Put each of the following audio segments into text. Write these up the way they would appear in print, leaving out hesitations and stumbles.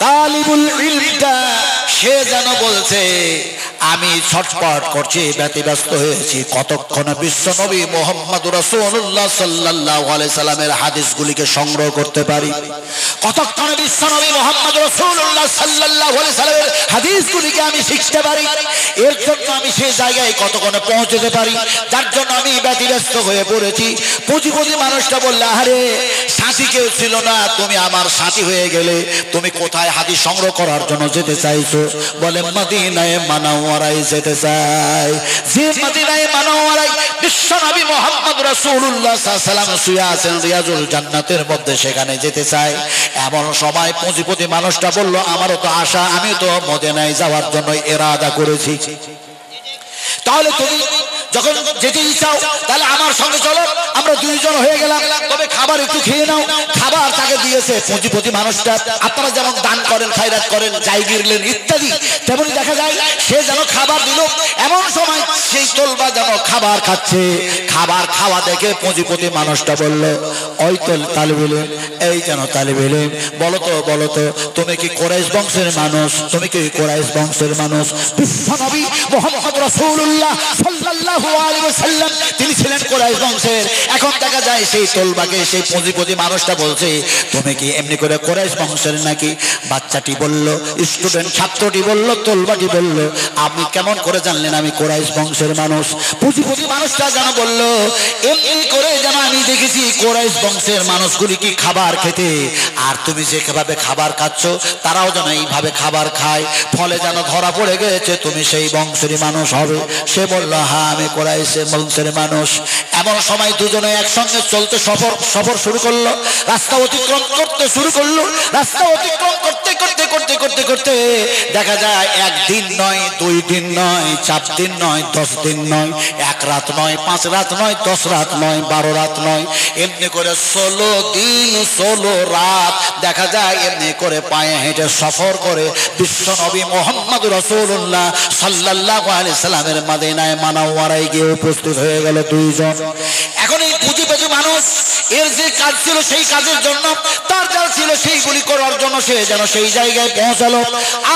তালিবুল ইলমটা সে যেন বলছে আমি ছটফট করছি, ব্যতিব্যস্ত হয়েছি, কতক্ষণে বিশ্ব নবী মুহাম্মদুর রাসূলুল্লাহ সাল্লাল্লাহু আলাইহি সাল্লামের হাদিসগুলিকে সংগ্রহ করতে পারি, কতক্ষণে বিশ্ব নবী মুহাম্মদুর রাসূলুল্লাহ সাল্লাল্লাহু আলাইহি সাল্লামের হাদিসগুলিকে আমি শিখতে পারি, এর জন্য আমি সেই জায়গায় কতক্ষণে পৌঁছতে পারি, যার জন্য আমি ব্যতিব্যস্ত হয়ে পড়েছি। পুঁজিপতি মানুষটা বলল, আরে সাথী কেউ ছিল না, তুমি আমার সাথী হয়ে গেলে, তুমি কোথায় হাদিস সংগ্রহ করার জন্য যেতে চাইছো? বলে মদিনায়ে মুনাওয়ারায় যেতে চাই। যে মদিনায়ে মুনাওয়ারায় বিশ্বনবী মুহাম্মদ রাসূলুল্লাহ সাল্লাল্লাহু আলাইহি ওয়াসাল্লাম শুয়ে আছেন রিয়াজুল জান্নাতের মধ্যে, সেখানে যেতে চাই। এমন সময় পুঁজিপতি মানুষটা বলল, আমারও তো আশা, আমি তো মদিনায় যাওয়ার জন্য ইরাদা করেছি। তাহলে তুমি যখন যেতে চাও তাহলে আমার সঙ্গে চলো, আমরা দুইজন হয়ে গেলাম, তবে খাবার একটু খেয়ে নাও। খাবার তাকে দিয়েছে পুঁজিপতি মানুষটা। আপনারা যেমন দান করেন, খায়রাত করেন, যাই গিরলেন ইত্যাদি, তেমনি দেখা যায় সে যেন খাবার দিল। এমন সময় সেই তোলবা যেন খাবার খাচ্ছে, খাবার খাওয়া দেখে পুঁজিপতি মানুষটা বলল, ওই তালিবুল ইলম, এই যেন তালিবুল ইলম, বলো তো তুমি কি কুরাইশ বংশের মানুষ? তুমি কি কুরাইশ বংশের মানুষ? বিশ্বনবী মুহাম্মদ রাসূলুল্লাহ সাল্লাল্লাহু আলাইহি ওয়াসাল্লাম তিনি ছিলেন কুরাইশ বংশের। এখন দেখা যায় সেই তোলবাকে সেই পুঁজিপতি মানুষটা বলছে, তুমি কি এমনি করে কুরাইশ বংশের নাকি? বাচ্চাটি বলল, স্টুডেন্ট ছাত্রটি বলল, তোলবাটি বলল, আপনি কেমন করে জানলেন আমি কুরাইশ বংশের মানুষ? পুঁজিপতি মানুষটা যেন বলল, এমনি করে যেন আমি দেখেছি কুরাইশ বংশের মানুষগুলি কি খাবার খেতে, আর তুমি যেভাবে খাবার খাচ্ছ তারাও যেন এইভাবে খাবার খায়, ফলে যেন ধরা পড়ে গেছে তুমি সেই বংশেরই মানুষ হবে। সে বলল, হ্যাঁ আমি কুরাইশের বংশের মানুষ। এমন সময় দুজনে একসঙ্গে চলতে সফর শুরু করলো, রাস্তা অতিক্রম করতে শুরু করলো। রাস্তা অতিক্রম করতে করতে করতে করতে করতে দেখা যায় একদিন নয়, 2 দিন নয়, 4 দিন নয়, 10 দিন নয়, 1 রাত নয়, 5 রাত নয়, 10 রাত নয়, 12 রাত নয়, এমনি করে 16 দিন 16 রাত দেখা যায় এমনি করে পায়ে হেঁটে সফর করে বিশ্বনবী মুহাম্মদ রাসূলুল্লাহ সাল্লাল্লাহু আলাইহি সাল্লামের মদিনায়ে মুনাওয়ারায় গিয়ে উপস্থিত হয়ে গেল দুইজন। এখন এই পুঁজিপতি মানুষ এর যে কাজ ছিল সেই কাজের জন্য, তার যা ছিল সেইগুলি করার জন্য সে যেন সেই জায়গায় পৌঁছালো।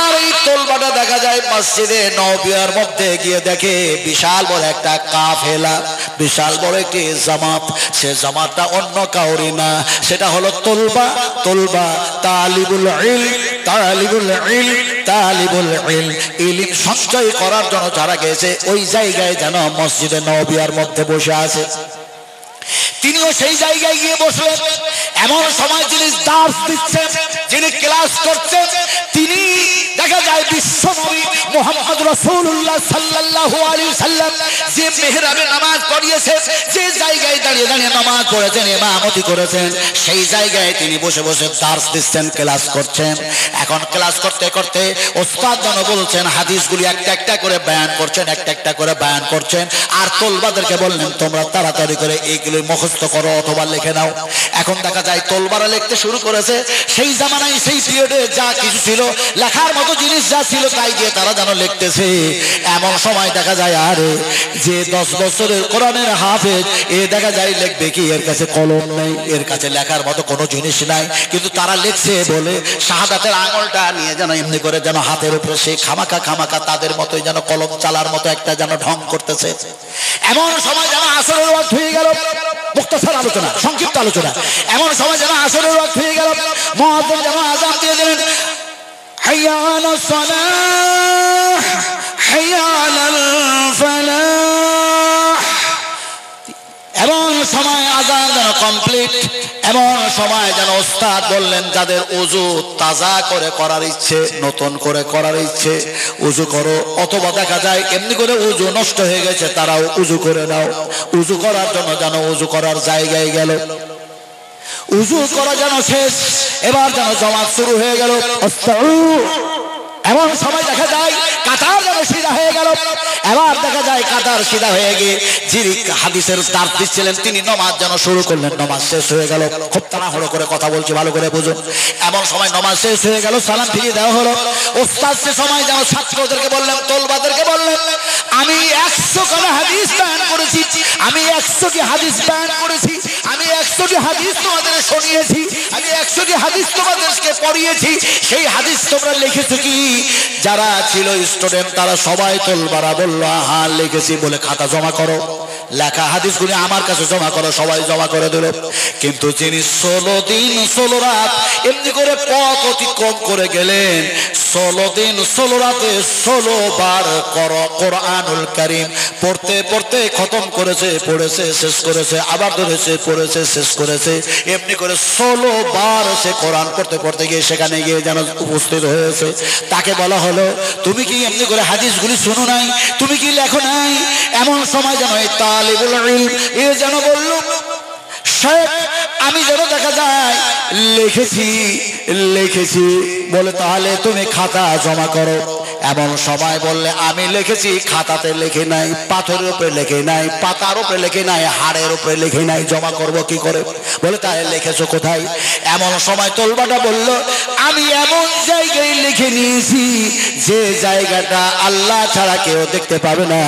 আর এই তোলবাটা দেখা যায় মসজিদে নববীর মধ্যে গিয়ে দেখে বিশাল বড় একটা কাফেলা, বিশাল বড় একটি জামাত। সে জামাতটা অন্য কাউরি না, সেটা হলো তোলবা তালিবুল ইলম, তালিবুল ইলম, তালিবুল ইলম, ইলম সঞ্চয় করার জন্য যারা গেছে ওই জায়গায় যেন মসজিদে নববীর মধ্যে বসে আছে। তিনিও সেই জায়গায় গিয়ে বসলেন। এমন সময় যিনি দার্স দিচ্ছেন, যিনি ক্লাস করছেন, তিনি দেখা যায় বিশ্বনবী মুহাম্মদ রাসূলুল্লাহ সাল্লাল্লাহু আলাইহি ওয়াসাল্লাম যে মেহরাবে নামাজ পড়িয়েছে, যে জায়গায় দাঁড়িয়ে দাঁড়িয়ে নামাজ পড়েছেন, ইমামতি করেছেন, সেই জায়গায় তিনি বসে বসে দার্স দিচ্ছেন, ক্লাস করছেন। এখন ক্লাস করতে করতে ওস্তাদ যেন বলছেন, হাদিসগুলি একটা একটা করে বয়ান করছেন, একটা একটা করে বয়ান করছেন। আর তোলবাদেরকে বললেন, তোমরা তাড়াতাড়ি করে এইগুলি মুখস্থ করো অথবা লিখে নাও। এখন দেখা যায় তোলবারা লিখতে শুরু করেছে। সেই জামানায় সেই পিরিয়ডে যা কিছু ছিল, লেখার মতো জিনিস যা ছিল তাই দিয়ে তারা যেন লিখতেছে। এমন সময় দেখা যায় আরে যে 10 বছরের কোরআনের হাফেজ, এ দেখা যায় লিখবে কি, এর কাছে কলম নেই, এর কাছে লেখার মতো কোনো জিনিস নাই, কিন্তু তারা লিখছে বলে শাহাদাতের আঙুলটা নিয়ে যেন এমনি করে যেন হাতের উপরে সে খামাকা তাদের মতোই যেন কলম চালার মতো একটা যেন ঢং করতেছে। এমন সময় যেন আসরের ওয়াক্ত হয়ে গেল, মুক্তাসার আলোচনা, সংক্ষিপ্ত আলোচনা। এমন সময় যেন আসরের ওয়াক্ত হয়ে গেল, মুয়াজ্জিন যেন আযান দিয়ে দিলেন, হাইয়া আলাস সালাহ, হাইয়া আলাল ফালাহ। এমন সময় আযান যেন কমপ্লিট। এমন সময় যেন ওস্তাদ বললেন, যাদের ওযু তাজা করে করার ইচ্ছে, নতুন করে করার ইচ্ছে, ওযু করো। অথবা দেখা যায় এমনি করে ওযু নষ্ট হয়ে গেছে, তারাও ওযু করে নাও। ওযু করার জন্য যেন ওযু করার জায়গায় গেল, ওযু করা যেন শেষ। এবার যেন জামাত শুরু হয়ে গেল। এমন সময় দেখা যায় কাতার যেন সিধা হয়ে গেল। এবার দেখা যায় কাতার সিধা হয়ে গিয়ে যিনি হাদিসের দার্স দিচ্ছিলেন তিনি নামাজ যেন শুরু করলেন। নামাজ শেষ হয়ে গেল। খুব তাড়াহুড়ো করে কথা বলছি, ভালো করে বুঝুন। এমন সময় নামাজ শেষ হয়ে গেল, সালাম ফিরিয়ে দেওয়া হলো। ওস্তাদ সে সময় যেন ছাত্রদেরকে বললেন, তোলবাদেরকে বললেন, আমি 100 খানা হাদিস বয়ান করেছি, আমি 100টি হাদিস বয়ান করেছি, আমি 100টি হাদিস তোমাদের শুনিয়েছি, আমি 100টি হাদিস তোমাদেরকে পড়িয়েছি। সেই হাদিস তোমরা লিখেছো কি? যারা ছিল স্টুডেন্ট তারা সবাই তোলবাড়া বলল হ্যাঁ লিখেছি বলে খাতা জমা করো, লেখা হাদিসগুলি আমার কাছে জমা করো। সবাই জমা করে দিল। কিন্তু যিনি 16 দিন 16 রাত এমনি করে পথ অতিক্রম করে গেলেন, 16 দিন 16 রাতে 16 বার কোরআনুল কারীম পড়তে পড়তে খতম করেছে, পড়েছে শেষ করেছে, আবার ধরেছে পড়েছে শেষ করেছে। এমনি করে 16 বার সে কোরআন পড়তে পড়তে গিয়ে সেখানে গিয়ে যেন উপস্থিত হয়েছে। তাকে বলা হলো তুমি কি এমনি করে হাদিসগুলি শুনো নাই, তুমি কি লেখো নাই? এমন সময় যেন এই তালিবুল ইলম এ যেন বলল শেখ আমি যেন দেখা যায় লিখেছি লিখেছি। বলে তাহলে তুমি খাতা জমা করো। এমন সময় বললে আমি লিখেছি, খাতাতে লিখে নাই, পাথরের উপরে লিখে নাই, পাতার উপরে লিখে নাই, হাড়ের উপরে লিখে নাই, জমা করব কি করে? বলে তাহলে লিখেছো কোথায়? এমন সময় তলবাটা বলল আমি এমন জায়গায় লিখে নিয়েছি যে জায়গাটা আল্লাহ ছাড়া কেউ দেখতে পাবে না।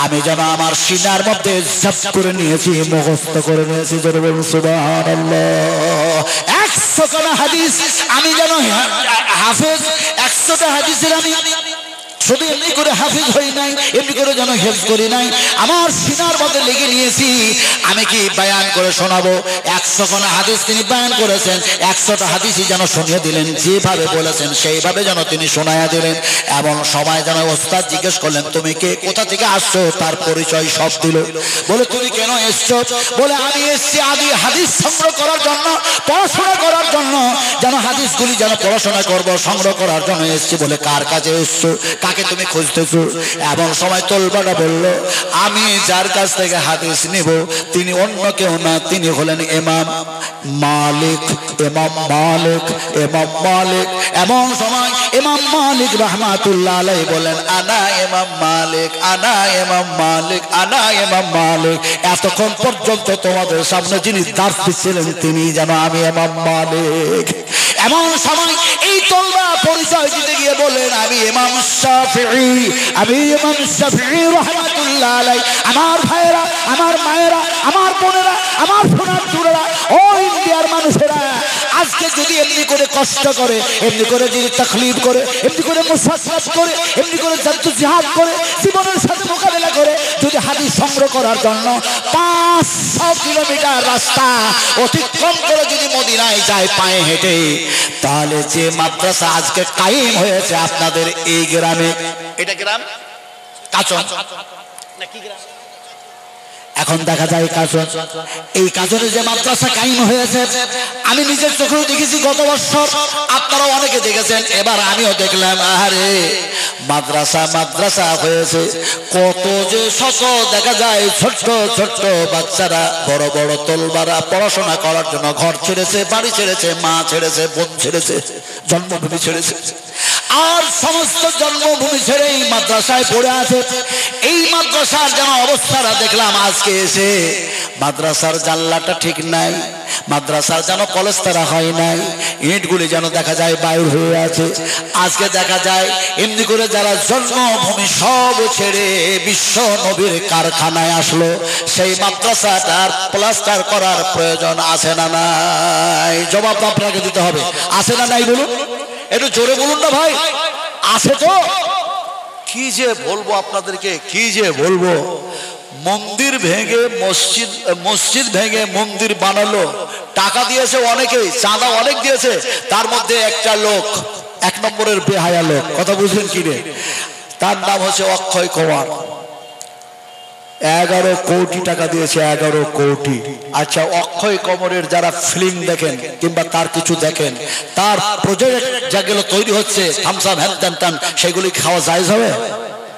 আমি যেন আমার সিনার মধ্যে জব্দ করে নিয়েছি, মুখস্থ করে নিয়েছি। জোরে বলুন সুবহানাল্লাহ। 100 হাদিস আমি যেন হাফেজ, 100টা হাদিসের আমি শুধু এমনি করে হাফিজ হই নাই, এমনি করে যেন হেফজ করি নাই, আমার সিনার মধ্যে লেগে নিয়েছি। আমি কি বায়ান করে শোনাবো? 100 হাদিস তিনি বায়ান করেছেন, 100টা হাদিসই যেন শুনিয়ে দিলেন, যেভাবে বলেছেন সেইভাবে যেন তিনি শোনায়া দিলেন। এমন সময় যেন ওস্তাদ জিজ্ঞেস করলেন তুমি কে, কোথা থেকে আসছো? তার পরিচয় সব দিল। বলে তুমি কেন এসছো? বলে আমি এসছি আদি হাদিস সংগ্রহ করার জন্য, পড়াশোনা করার জন্য, যেন হাদিসগুলি যেন পড়াশোনা করবো, সংগ্রহ করার জন্য এসছি। বলে কার কাছে এসছো, কাকে তুমি খুঁজতেছো? এমন সময় তলবাটা বলল আমি যার কাছ থেকে হাদিস নিব তিনি অন্য কেউ না, তিনি হলেন ইমাম মালিক। ইমাম মালিক, ইমাম মালিক। এমন সময় ইমাম মালিক রাহমাতুল্লাহ আলাইহি বলেন আনা ইমাম মালিক, আনা ইমাম মালিক, আনা ইমাম মালিক। এতক্ষণ পর্যন্ত তোমাদের সামনে যিনি দার্স দিচ্ছিলেন তিনি যেন আমি ইমাম মালিক। এমন সময় এই তলবা পরিচয় দিতে গিয়ে বলেন আমি ইমাম শাফিঈ, আমি ইমাম শাফিঈ রাহমাতুল্লাহ আলাইহি। আমার ভাইয়েরা, আমার মায়েরা, আমার বোনেরা, আমার সোনার চূড়ারা, ও ইন্ডিয়ার মানুষেরা, আজকে যদি এমনি করে কষ্ট করে, এমনি করে যদি তাকলিফ করে, এমনি করে মুসাফাত করে, এমনি করে জিহাদ করে, জীবনের সাথে মোকাবেলা করে যদি হাদিস সংগ্রহ করার জন্য 500 কিলোমিটার রাস্তা অতিক্রম করে যদি মদিনায় যায় পায়ে হেঁটে, তাহলে যে মাদ্রাসা আজকে কায়েম হয়েছে আপনাদের এই গ্রামে, এটা গ্রাম কাচন নাকি গ্রাম? এখন দেখা যায় কাচন, এই কাচনে যে মাদ্রাসা কায়েম হয়েছে আমি নিজের চোখেও দেখেছি গত বছর, আপনারাও অনেকে দেখেছেন, এবার আমিও দেখলাম। আরে মাদ্রাসা মাদ্রাসা হয়েছে, কত যে শত দেখা যায় ছোট্ট ছোট্ট বাচ্চারা বড় বড় তলবারা পড়াশোনা করার জন্য ঘর ছেড়েছে, বাড়ি ছেড়েছে, মা ছেড়েছে, বোন ছেড়েছে, জন্মভূমি ছেড়েছে, আর সমস্ত জন্মভূমি ছেড়ে এই মাদ্রাসায় পড়ে আছে। এই মাদ্রাসার যেন অবস্থাটা দেখলাম আজকে এসে, মাদ্রাসার জানলাটা ঠিক নাই, মাদ্রাসার যেন পলেস্তারা হয় নাই, ইটগুলি যেন দেখা যায় বাইর হয়ে আছে। আজকে দেখা যায় এমনি করে যারা জন্মভূমি সব ছেড়ে বিশ্ব নবীর কারখানায় আসলো, সেই মাদ্রাসাটার প্লাস্টার করার প্রয়োজন আছে না নাই? জবাব আপনাকে দিতে হবে, আছে না নাই বলুন, একটু জোরে বলুন না ভাই, আছে তো? কি যে বলবো আপনাদেরকে, কি যে বলবো। মন্দির ভেঙে মসজিদ, মসজিদ ভেঙে মন্দির বানালো, টাকা দিয়েছে অনেকেই, চাঁদা অনেক দিয়েছে, তার মধ্যে একটা লোক 1 নম্বরের বেহায়া লোক, কথা বুঝলেন কি রে? তার নাম হচ্ছে অক্ষয় কুমার। 11 কোটি টাকা দিয়েছে, 11 কোটি। আচ্ছা, অক্ষয় কুমারের যারা ফিল্ম দেখেন কিংবা তার কিছু দেখেন, তার প্রজেক্ট যেগুলো তৈরি হচ্ছে থামসাম হ্যান ত্যান ত্যান, সেগুলি খাওয়া জায়েজ হবে?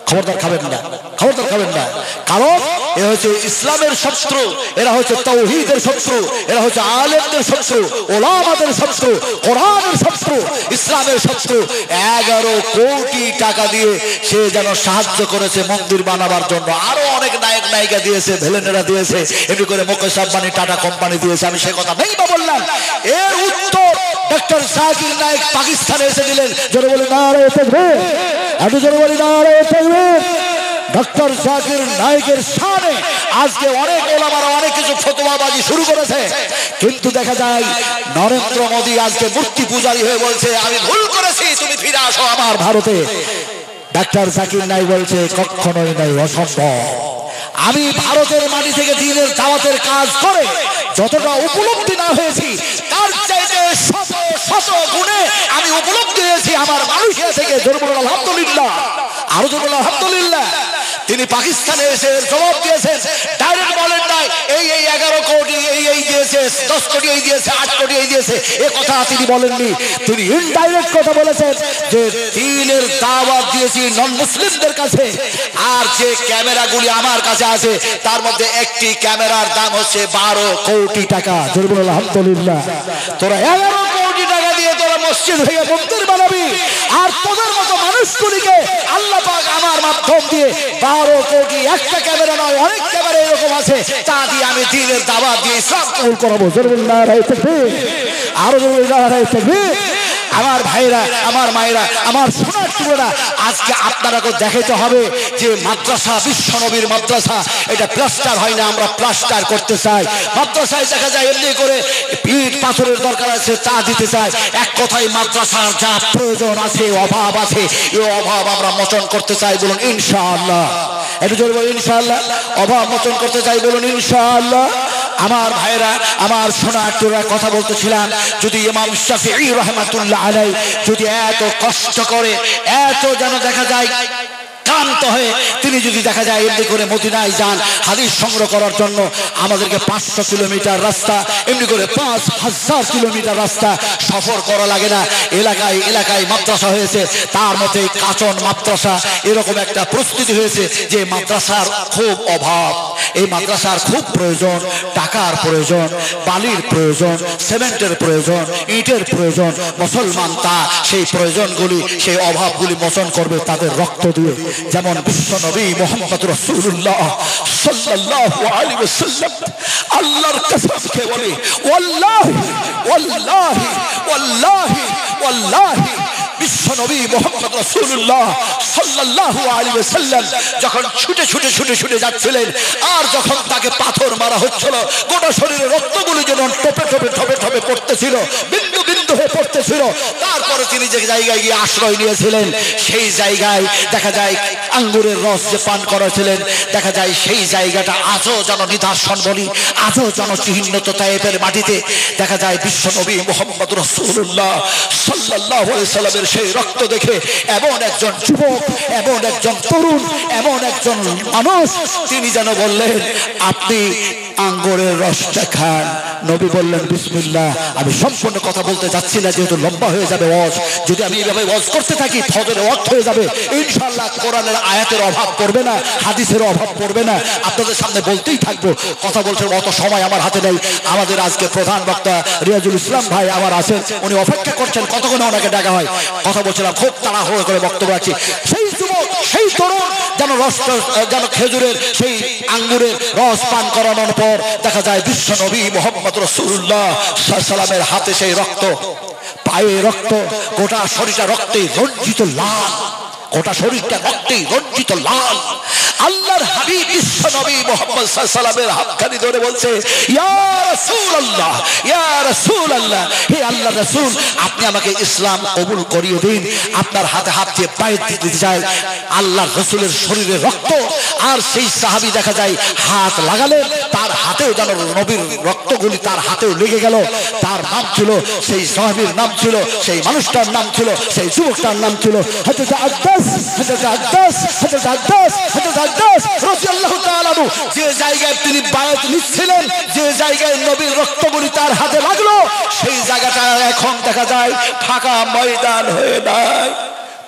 খবরদার খাবেন না, খবরদার খাবেন না। কারণ এ হচ্ছে ইসলামের শত্রু, এরা হচ্ছে তাওহীদের শত্রু, এরা হচ্ছে আলেমদের শত্রু, ওলামাদের শত্রু, কোরআনের শত্রু, ইসলামের শত্রু। 11 কোটি টাকা দিয়ে সে যেন সাহায্য করেছে মন্দির বানাবার জন্য। আরো অনেক নায়ক নায়িকা দিয়েছে, ভিলেনেরা দিয়েছে, এমনি করে মুকেশ আম্বানি টাটা কোম্পানি দিয়েছে। আমি সে কথা নেই বা বললাম। এর উত্তর ডক্টর জাকির নায়েক পাকিস্তানে এসে দিলেন। জোরে বলে নারে তাকবীর, এত জোরে বলি নারে তাকবীর। ডক্টর জাকির নায়েকের শানে আজকে অনেক ওলামারা অনেক কিছু ফতোয়াবাজি শুরু করেছে, কিন্তু দেখা যায় নরেন্দ্র মোদী আজকে মূর্তি পূজারী হয়ে বলছে আমি ভুল করেছি, তুমি ফিরে আসো আমার ভারতে। ডক্টর জাকির নায়েক বলছে কখনোই নাই, অসম্ভব। আমি ভারতের মাটি থেকে দ্বীনের দাওয়াতের কাজ করে যতটা উপলব্ধি না হয়েছি তার চাইতে শত শত গুণে আমি উপলব্ধি হয়েছি আমার মালয়েশিয়া থেকে। আলহামদুলিল্লাহ, আরো জোরে আলহামদুলিল্লাহ। তিনি পাকিস্তানে এসে জবাব দিয়েছেন, ডাইরেক্ট বলেন নাই এই 11 কোটি এই দিয়েছে, 10 কোটি এই দিয়েছে, 8 কোটি এই দিয়েছে, এ কথা তিনি বলেননি। তিনি ইনডাইরেক্ট কথা বলেছেন যে দ্বীনের দাওয়াত দিয়েছি নন মুসলিমদের কাছে, আর যে ক্যামেরাগুলি আমার কাছে আছে তার মধ্যে একটি ক্যামেরার দাম হচ্ছে 12 কোটি টাকা। জোরে আলহামদুলিল্লাহ। তোরা 11 কোটি টাকা দিয়ে তোরা মসজিদ হয়ে মন্দির বানাবি, আর তোদের মতো মানুষগুলিকে আল্লাহ পাক আমার মাধ্যম দিয়ে 12 কোটি, একটা ক্যামেরা নয় অনেক ক্যামেরা এরকম আছে, তা দিয়ে আমি দ্বীনের দাওয়াত দিয়ে ইসলাম কবুল করাবো। জোরে নারায়ে তাকবীর, আরো জোরে নারায়ে তাকবীর। আমার ভাইরা, আমার মায়েরা, আমার সোনার টুকরা, আজকে আপনারাকে দেখাতে হবে যে মাদ্রাসা বিশ্বনবীর মাদ্রাসা, এটা প্লাস্টার হয় না, আমরা প্লাস্টার করতে চাই। মাদ্রাসায় দেখা যায় এমনি করে ইট পাথরের দরকার আছে তা দিতে চাই। এক কথায় মাদ্রাসার যা প্রয়োজন আছে, অভাব আছে, এই অভাব আমরা মোচন করতে চাই, বলুন ইনশাআল্লাহ। একটু জোরে বলুন ইনশাআল্লাহ। অভাব মোচন করতে চাই, বলুন ইনশাআল্লাহ। আমার ভাইরা, আমার সোনার টুকরা, কথা বলতেছিলাম যদি ইমাম শাফিঈ রাহমাতুল্লাহ আলাইহি যদি এত কষ্ট করে, এত যেন দেখা যায় ক্লান্ত হয়ে তিনি যদি দেখা যায় এমনি করে মদিনায় যান হাদিস সংগ্রহ করার জন্য, আমাদেরকে 500 কিলোমিটার রাস্তা, এমনি করে 5000 কিলোমিটার রাস্তা সফর করা লাগে না। এলাকায় এলাকায় মাদ্রাসা হয়েছে, তার মধ্যে কাচন মাদ্রাসা এরকম একটা প্রস্তুতি হয়েছে যে মাদ্রাসার খুব অভাব, এই মাদ্রাসার খুব প্রয়োজন, টাকার প্রয়োজন, বালির প্রয়োজন, সিমেন্টের প্রয়োজন, ইটের প্রয়োজন। মুসলমান তা সেই প্রয়োজনগুলি, সেই অভাবগুলি মোচন করবে তাদের রক্ত দিয়ে। যেমন বিশ্ব নবী মুহাম্মদ রাসূলুল্লাহ সাল্লাল্লাহু আলাইহি ওয়াসাল্লাম আল্লাহর কসম খেয়ে বলে ওয়াল্লাহি ওয়াল্লাহি ওয়াল্লাহি ওয়াল্লাহি, বিশ্ব নবী মুহাম্মদ রাসূলুল্লাহ সাল্লাল্লাহু আলাইহি ওয়াসাল্লাম যখন ছুটে ছুটে ছুটে ছুটে যাচ্ছিলেন, আর যখন তাকে পাথর মারা হচ্ছিল, গোটা শরীরে রক্তগুলি যেন টোপে টোপে টোপে টোপে পড়তেছিল, বিন্দু বিন্দু হয়ে পড়তেছিল, তারপরে তিনি যে জায়গায় গিয়ে আশ্রয় নিয়েছিলেন সেই জায়গায় দেখা যায় আঙ্গুরের রস যে পান করেছিলেন, দেখা যায় সেই জায়গাটা আজও যেন নিদর্শন বলি, আজও যেন চিহ্নিত তায়েফের মাটিতে দেখা যায় বিশ্ব নবী মুহাম্মদ রাসূলুল্লাহ সাল্লাল্লাহু আলাইহি ওয়াসাল্লামের সেই রক্ত দেখে এমন একজন যুবক, এমন একজন তরুণ, এমন একজন মানুষ তিনি যেন বললেন আপনি আঙ্গুরের রসটা খান। নবী বললেন বিসমিল্লাহ। আমি সম্পূর্ণ কথা বলতে যাচ্ছি না যেহেতু লম্বা হয়ে যাবে ওয়াজ, যদি আমি এইভাবে ওয়াজ করতে থাকি ফজরের ওয়াক্ত হয়ে যাবে, ইনশাআল্লাহ কোরআনের আয়াতের অভাব পড়বে না, হাদিসের অভাব পড়বে না, আপনাদের সামনে বলতেই থাকবো। কথা বলছেন অত সময় আমার হাতে নেই। আমাদের আজকে প্রধান বক্তা রিয়াজুল ইসলাম ভাই আমার আছেন, উনি অপেক্ষা করছেন কতক্ষণে ওনাকে ডাকা হয়। কথা বলছিলাম খুব তাড়াহুড়ো করে বক্তব্য রাখছি। সেই যুবক, সেই তরুণ যেন রস, যেন খেজুরের সেই আঙ্গুরের রস পান করানোর পর দেখা যায় বিশ্ব নবী মুহাম্মদ রাসূলুল্লাহ সাল্লাল্লাহু আলাইহি ওয়াসাল্লামের হাতে সেই রক্ত, পায়ে রক্ত, গোটা শরীরটা রক্তে রঞ্জিত লাল, গোটা শরীরটা রক্তে রঞ্জিত লাল। আল্লাহর হাবিব বিশ্ব নবী মুহাম্মদ সাল্লাল্লাহু আলাইহি ওয়াসাল্লামের হাতখানি ধরে বলছে ইয়া রাসূলুল্লাহ, ইয়া রাসূলুল্লাহ, হে আল্লাহর রাসূল আপনি আমাকে ইসলাম কবুল করিয়ে দিন। আপনার হাতে হাত দিয়ে পায়ে দিতে যায় আল্লাহর রাসূলের শরীরে রক্ত, আর সেই সাহাবী দেখা যায় হাত লাগালেন, তার হাতেও যেন নবীর রক্তগুলি তার হাতেও লেগে গেল। তার নাম ছিল, সেই সাহাবীর নাম ছিল, সেই মানুষটার নাম ছিল, সেই যুবকটার নাম ছিল হযরত আব্বাস, হযরত আব্বাস, হযরত আব্বাস, হযরত আব্বাস রাদিয়াল্লাহু তাআলা আনহু। যে জায়গায় তিনি বায়াত নিচ্ছিলেন, যে জায়গায় নবীর রক্তগুলি তার হাতে লাগলো, সেই জায়গাটা এখন দেখা যায় ফাঁকা ময়দান হয়ে যায়,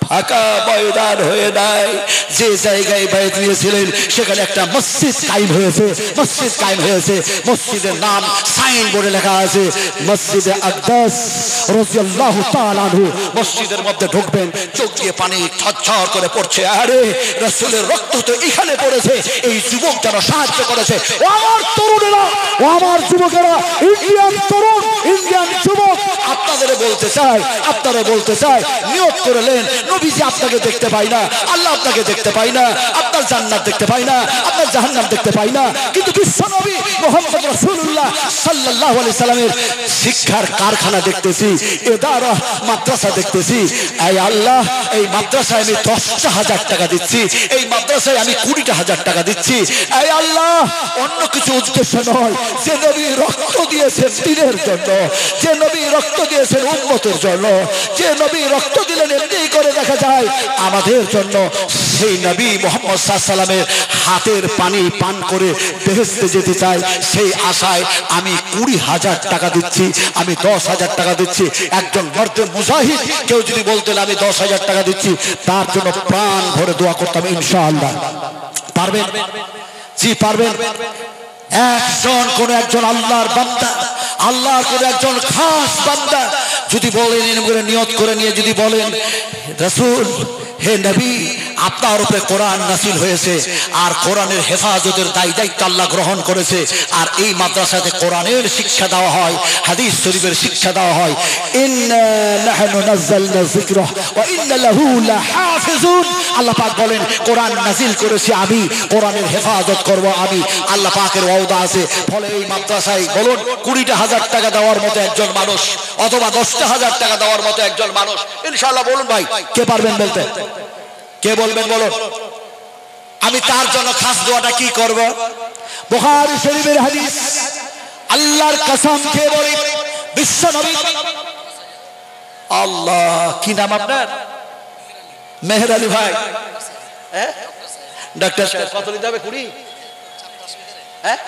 ফাঁকা ময়দান হয়ে নাই। যে জায়গায় বায়াত নিয়েছিলেন সেখানে একটা মসজিদ কায়েম হয়েছে, মসজিদ কায়েম হয়েছে, মসজিদের নাম সাইনবোর্ডে লেখা আছে মসজিদে আকদাস রাদিয়াল্লাহু তাআলা আনহু। মসজিদের মধ্যে ঢুকবেন, চোখ দিয়ে পানি ঝরঝর করে পড়ছে, আরে রাসূলের রক্ত তো এখানে পড়েছে। এই যুবক যেন সাহায্য করেছে। ও আমার তরুণেরা, ও আমার যুবকেরা, ইন্ডিয়ান তরুণ, ইন্ডিয়ান যুবক, আপনাদের বলতে চাই, আপনারা বলতে চাই নিয়ত করলেন নবীজি আপনাকে দেখতে পাই না, আল্লাহ আপনাকে দেখতে পাই না, আপনার জান্নাত দেখতে পাই না, আপনার জাহান্নাম দেখতে পাই না, কিন্তু বিশ্ব নবী মুহাম্মদ রাসূলুল্লাহ সাল্লাল্লাহু আলাইহি সাল্লামের শিক্ষার কারখানা দেখতেছি, ইদারা মাদ্রাসা দেখতেছি। এই আল্লাহ, এই মাদ্রাসায় আমি 10,000 টাকা দিচ্ছি, এই মাদ্রাসায় আমি 20,000 টাকা দিচ্ছি। এই আল্লাহ, অন্য কিছু উদ্দেশ্য নয়, যে নবী রক্ত দিয়েছেন দ্বীনের জন্য, যে নবী রক্ত দিয়েছেন উম্মতের জন্য, যে নবী রক্ত দিলেন এমনি করে দেখা যায় আমাদের জন্য, সেই নবী মুহাম্মদ সাল্লাল্লাহু আলাইহি সাল্লামের হাতের পানি পান করে বেহেশতে যেতে চাই, সেই আশায় আমি 20,000 টাকা দিচ্ছি, আমি 10,000 টাকা দিচ্ছি। একজন মর্দে মুজাহিদ কেউ যদি বলতেন আমি 10,000 টাকা দিচ্ছি, তার জন্য প্রাণ ভরে দোয়া করতাম ইনশাআল্লাহ। পারবেন? জি পারবেন। একজন কোন একজন আল্লাহর বান্দা, আল্লাহর কোন একজন খাস বান্দা যদি বলেন, নিয়ত করে নিয়ে যদি বলেন, রাসূল, হে নবী, আপনার উপরে কোরআন নাযিল হয়েছে আর কোরআনের হেফাজতের দায়িত্ব আল্লাহ গ্রহণ করেছে, আর এই মাদ্রাসাতে কোরআনের শিক্ষা দেওয়া হয়, হাদিস শরীফের শিক্ষা দেওয়া হয়। ইন্না নাহনু নাযালনা যিকরা ওয়া ইন্না লাহু লাহাফিজুন। আল্লাহ পাক বলেন, কোরআন নাযিল করেছি আমি, কোরআনের হেফাজত করব আমি, আল্লাহ পাকের ওয়াদা আছে। ফলে এই মাদ্রাসায় বলুন 20,000 টাকা দেওয়ার মতো একজন মানুষ, অথবা 10,000 টাকা দেওয়ার মতো একজন মানুষ, ইনশাআল্লাহ বলুন ভাই, কে পারবেন বলতে? কে বলবেন বলুন? আমি তার জন্য খাস দোয়াটা কি করব? বুখারী শরীফের হাদিস, আল্লাহর কসম খেয়ে বলি, বিশ্ব নবী, আল্লাহ, কি নাম আপনার? মেহের আলী ভাই। হ্যাঁ ডাক্তার সাহেব, কত নিতে হবে? 20? হ্যাঁ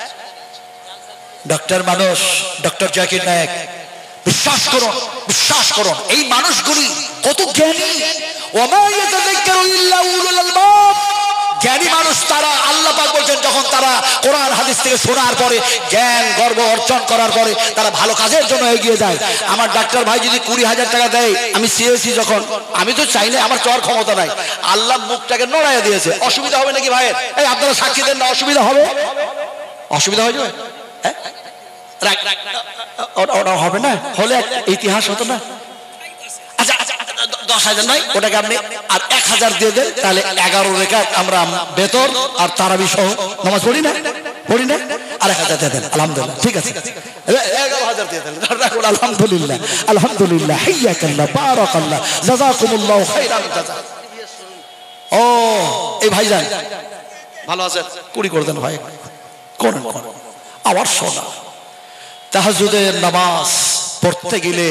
ডক্টর মানুষ, ডক্টর জাকির নায়েক। বিশ্বাস করুন, বিশ্বাস করুন, এই মানুষগুলি কত জ্ঞানী। ওমা ইয়াতাযাক্কারু ইল্লা উলুল আলবাব। জ্ঞানী মানুষ তারা, আল্লাহ পাক বলছেন, যখন তারা কোরআন হাদিস থেকে শোনার পরে, জ্ঞান গর্ব অর্জন করার পরে তারা ভালো কাজের জন্য এগিয়ে যায়। আমার ডাক্তার ভাই যদি 20,000 টাকা দেয়, আমি চেয়েছি যখন, আমি তো চাইলে, আমার চর ক্ষমতা নাই, আল্লাহ মুখটাকে নড়াইয়া দিয়েছে, অসুবিধা হবে নাকি ভাইয়ের? এই আপনারা সাক্ষী দেন না, অসুবিধা হবে? অসুবিধা হয়ে যাবে? হ্যাঁ ওটা হবে না, হলে ইতিহাস হতো না। আচ্ছা 10,000 নয়, ওটাকে আপনি আর 1,000 দিয়ে দেন, তাহলে 11 রাকাত আমরা বেতন আর তারাবি সহ নামাজ পড়ি না, পড়ি না, আর 1,000 দিয়ে দেন। আলহামদুলিল্লাহ, ঠিক আছে, 11,000 দিয়ে দেন। আলহামদুলিল্লাহ, আলহামদুলিল্লাহ, হাইয়াকাল্লাহ, বারাকাল্লাহ, জাযাকুমুল্লাহু খাইরান জাযা। ও এই ভাইজান ভালো আছেন? 20 করে দেন ভাই, কোন আবার শোনা, তাহাজ্জুদের নামাজ পড়তে গেলে